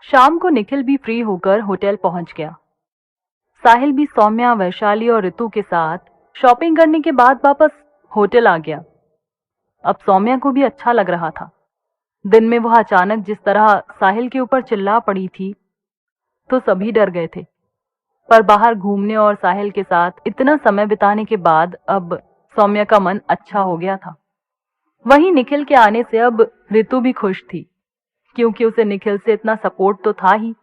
शाम को निखिल भी फ्री होकर होटल पहुंच गया। साहिल भी सौम्या, वैशाली और ऋतु के साथ शॉपिंग करने के बाद वापस होटल आ गया। अब सौम्या को भी अच्छा लग रहा था। दिन में वह अचानक जिस तरह साहिल के ऊपर चिल्ला पड़ी थी तो सभी डर गए थे, पर बाहर घूमने और साहिल के साथ इतना समय बिताने के बाद अब सौम्या का मन अच्छा हो गया था। वहीं निखिल के आने से अब ऋतु भी खुश थी, क्योंकि उसे निखिल से इतना सपोर्ट तो था ही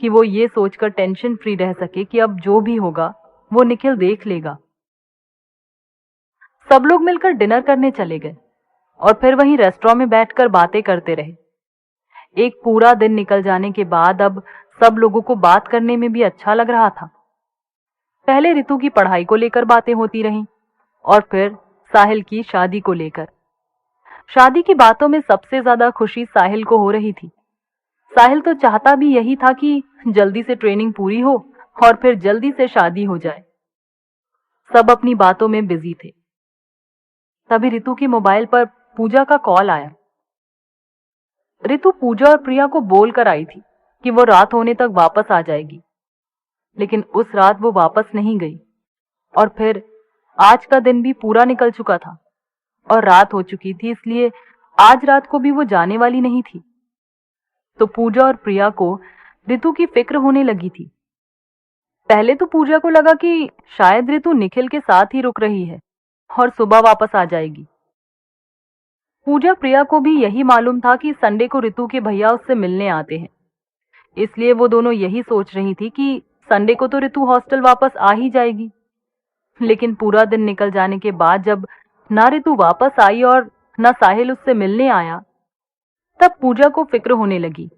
कि वो ये सोचकर टेंशन फ्री रह सके कि अब जो भी होगा वो निखिल देख लेगा। सब लोग मिलकर डिनर करने चले गए और फिर वहीं रेस्टोरेंट में बैठकर बातें करते रहे। एक पूरा दिन निकल जाने के बाद अब सब लोगों को बात करने में भी अच्छा लग रहा था। पहले ऋतु की पढ़ाई को लेकर बातें होती रहीं और फिर साहिल की शादी को लेकर। शादी की बातों में सबसे ज्यादा खुशी साहिल को हो रही थी। साहिल तो चाहता भी यही था कि जल्दी से ट्रेनिंग पूरी हो और फिर जल्दी से शादी हो जाए। सब अपनी बातों में बिजी थे। तभी ऋतु के मोबाइल पर पूजा का कॉल आया। ऋतु पूजा और प्रिया को बोल कर आई थी कि वो रात होने तक वापस आ जाएगी, लेकिन उस रात वो वापस नहीं गई और फिर आज का दिन भी पूरा निकल चुका था और रात हो चुकी थी, इसलिए आज रात को भी वो जाने वाली नहीं थी। तो पूजा और प्रिया को ऋतु की फिक्र होने लगी थी। पहले तो पूजा को लगा कि शायद ऋतु निखिल के साथ ही रुक रही है और सुबह वापस आ जाएगी। पूजा प्रिया को भी यही मालूम था कि संडे को ऋतु के भैया उससे मिलने आते हैं, इसलिए वो दोनों यही सोच रही थी कि संडे को तो ऋतु हॉस्टल वापस आ ही जाएगी। लेकिन पूरा दिन निकल जाने के बाद जब ना ऋतु वापस आई और ना साहिल उससे मिलने आया, तब पूजा को फिक्र होने लगी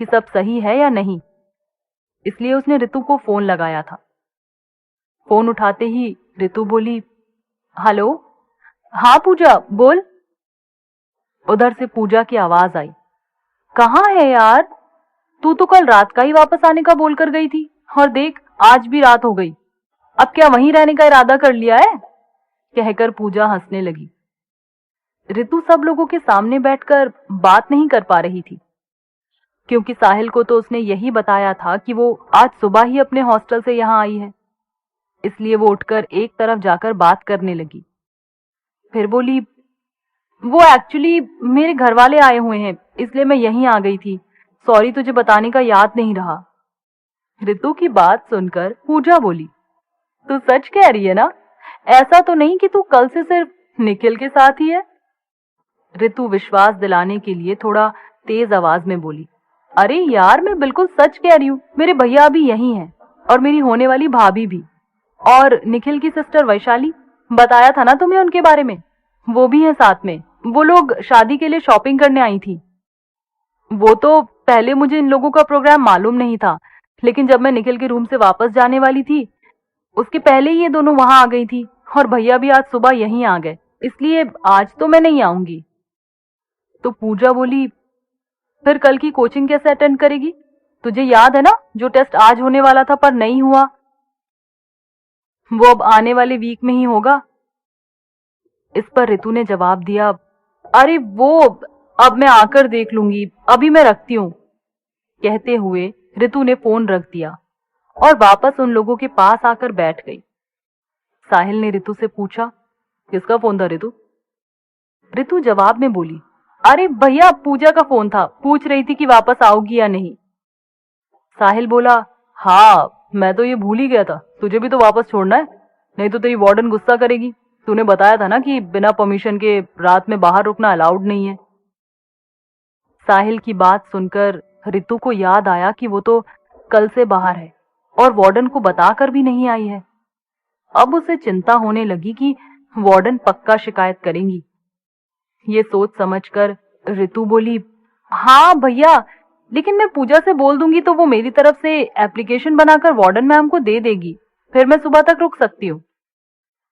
कि सब सही है या नहीं। इसलिए उसने ऋतु को फोन लगाया था। फोन उठाते ही ऋतु बोली, हेलो। हाँ पूजा बोल। उधर से पूजा की आवाज आई, कहाँ है यार, तू तो कल रात का ही वापस आने का बोलकर गई थी और देख आज भी रात हो गई। अब क्या वहीं रहने का इरादा कर लिया है? कहकर पूजा हंसने लगी। ऋतु सब लोगों के सामने बैठकर बात नहीं कर पा रही थी, क्योंकि साहिल को तो उसने यही बताया था कि वो आज सुबह ही अपने हॉस्टल से यहाँ आई है। इसलिए वो उठकर एक तरफ जाकर बात करने लगी। फिर बोली, वो एक्चुअली मेरे घर वाले आए हुए हैं, इसलिए मैं यहीं आ गई थी। सॉरी, तुझे बताने का याद नहीं रहा। ऋतु की बात सुनकर पूजा बोली, तू सच कह रही है ना? ऐसा तो नहीं कि तू कल से सिर्फ निखिल के साथ ही है? ऋतु विश्वास दिलाने के लिए थोड़ा तेज आवाज में बोली, अरे यार मैं बिल्कुल सच कह रही हूँ, मेरे भैया अभी यहीं हैं और मेरी होने वाली भाभी भी, और निखिल की सिस्टर वैशाली, बताया था ना तुम्हें उनके बारे में, वो भी है साथ में। वो लोग शादी के लिए शॉपिंग करने आई थी। वो तो पहले मुझे इन लोगों का प्रोग्राम मालूम नहीं था, लेकिन जब मैं निखिल के रूम से वापस जाने वाली थी उसके पहले ही ये दोनों वहां आ गई थी और भैया भी आज सुबह यहीं आ गए, इसलिए आज तो मैं नहीं आऊंगी। तो पूजा बोली, फिर कल की कोचिंग कैसे अटेंड करेगी? तुझे याद है ना जो टेस्ट आज होने वाला था पर नहीं हुआ, वो अब आने वाले वीक में ही होगा। इस पर ऋतु ने जवाब दिया, अरे वो अब मैं आकर देख लूंगी, अभी मैं रखती हूँ। कहते हुए ऋतु ने फोन रख दिया और वापस उन लोगों के पास आकर बैठ गई। साहिल ने ऋतु से पूछा, किसका फोन था ऋतु? ऋतु जवाब में बोली, अरे भैया पूजा का फोन था, पूछ रही थी कि वापस आओगी या नहीं। साहिल बोला, हाँ मैं तो ये भूल ही गया था, तुझे भी तो वापस छोड़ना है, नहीं तो तेरी वार्डन गुस्सा करेगी। तूने बताया था ना कि बिना परमिशन के रात में बाहर रुकना अलाउड नहीं है। साहिल की बात सुनकर ऋतु को याद आया कि वो तो कल से बाहर है और वार्डन को बताकर भी नहीं आई है। अब उसे चिंता होने लगी कि वार्डन पक्का शिकायत करेंगी। ये सोच समझकर ऋतु बोली, हाँ भैया, लेकिन मैं पूजा से बोल दूंगी तो वो मेरी तरफ से एप्लीकेशन बनाकर वार्डन मैम को दे देगी, फिर मैं सुबह तक रुक सकती हूँ।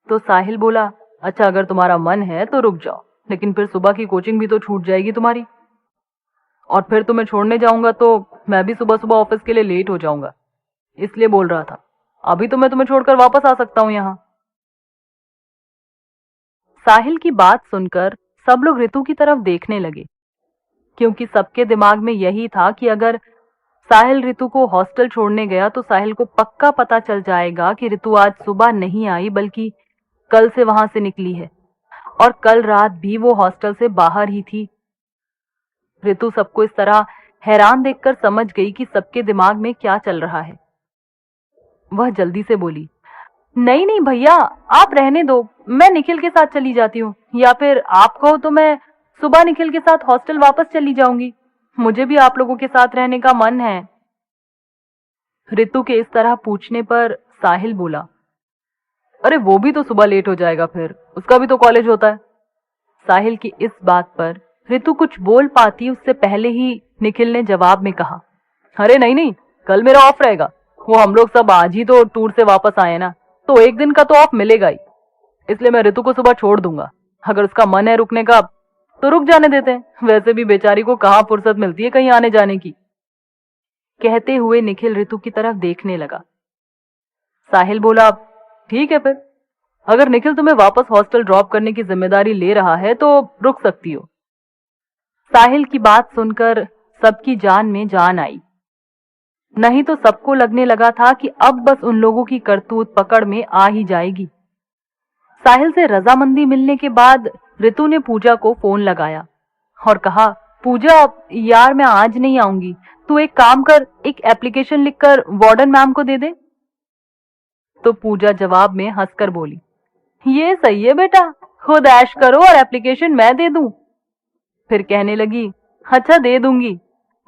तो साहिल बोला, अच्छा अगर तुम्हारा मन है तो रुक जाओ, लेकिन फिर सुबह की कोचिंग भी तो छूट जाएगी तुम्हारी, और फिर तुम्हें छोड़ने जाऊंगा तो मैं भी सुबह सुबह ऑफिस के लिए लेट हो जाऊंगा, इसलिए बोल रहा था। अभी तो मैं तुम्हें छोड़कर वापस आ सकता हूँ यहाँ। साहिल की बात सुनकर सब लोग ऋतु की तरफ देखने लगे, क्योंकि सबके दिमाग में यही था कि अगर साहिल ऋतु को हॉस्टल छोड़ने गया तो साहिल को पक्का पता चल जाएगा कि ऋतु आज सुबह नहीं आई बल्कि कल से वहां से निकली है, और कल रात भी वो हॉस्टल से बाहर ही थी। ऋतु सबको इस तरह हैरान देखकर समझ गई कि सबके दिमाग में क्या चल रहा है। वह जल्दी से बोली, नहीं नहीं भैया, आप रहने दो, मैं निखिल के साथ चली जाती हूँ, या फिर आप कहो तो मैं सुबह निखिल के साथ हॉस्टल वापस चली जाऊंगी। मुझे भी आप लोगों के साथ रहने का मन है। ऋतु के इस तरह पूछने पर साहिल बोला, अरे वो भी तो सुबह लेट हो जाएगा, फिर उसका भी तो कॉलेज होता है। साहिल की इस बात पर ऋतु कुछ बोल पाती उससे पहले ही निखिल ने जवाब में कहा, अरे नहीं नहीं, कल मेरा ऑफ रहेगा। वो हम लोग सब आज ही तो टूर से वापस आए ना, तो एक दिन का तो ऑफ मिलेगा ही, इसलिए मैं ऋतु को सुबह छोड़ दूंगा। अगर उसका मन है रुकने का तो रुक जाने देते हैं, वैसे भी बेचारी को कहाँ फुर्सत मिलती है कहीं आने जाने की। कहते हुए निखिल ऋतु की तरफ देखने लगा। साहिल बोला, ठीक है, फिर अगर निखिल तुम्हें वापस हॉस्टल ड्रॉप करने की जिम्मेदारी ले रहा है तो रुक सकती हो। साहिल की बात सुनकर सबकी जान में जान आई। नहीं तो सबको लगने लगा था कि अब बस उन लोगों की करतूत पकड़ में आ ही जाएगी। साहिल से रजामंदी मिलने के बाद ऋतु ने पूजा को फोन लगाया और कहा, पूजा यार मैं आज नहीं आऊंगी, तू एक काम कर, एक एप्लीकेशन लिखकर वार्डन मैम को दे दे। तो पूजा जवाब में हंसकर बोली, ये सही है बेटा, खुद ऐश करो और एप्लीकेशन मैं दे दूं। फिर कहने लगी, अच्छा दे दूंगी,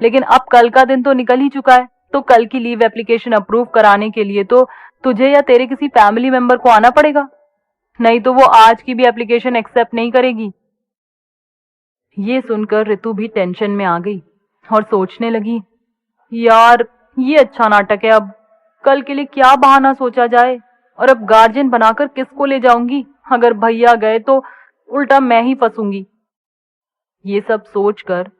लेकिन अब कल का दिन तो निकल ही चुका है, तो कल की लीव एप्लीकेशन अप्रूव कराने के लिए तो तुझे या तेरे किसी फैमिली मेंबर को आना पड़ेगा, नहीं तो वो आज की भी एप्लीकेशन एक्सेप्ट नहीं करेगी। ये सुनकर ऋतु भी टेंशन में आ गई और सोचने लगी, यार ये अच्छा नाटक है, अब कल के लिए क्या बहाना सोचा जाए, और अब गार्जियन बनाकर किसको ले जाऊंगी, अगर भैया गए तो उल्टा मैं ही फंसूंगी। ये सब सोचकर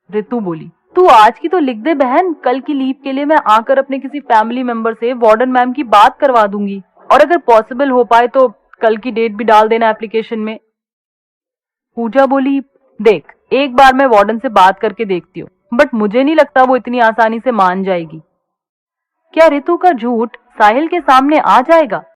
ऋतु बोली, तू आज की तो लिख दे बहन, कल की लीव के लिए मैं आकर अपने किसी फैमिली मेंबर से वार्डन मैम की बात करवा दूंगी, और अगर पॉसिबल हो पाए तो कल की डेट भी डाल देना एप्लीकेशन में। पूजा बोली, देख एक बार मैं वार्डन से बात करके देखती हूँ, बट मुझे नहीं लगता वो इतनी आसानी से मान जाएगी। क्या ऋतु का झूठ साहिल के सामने आ जाएगा?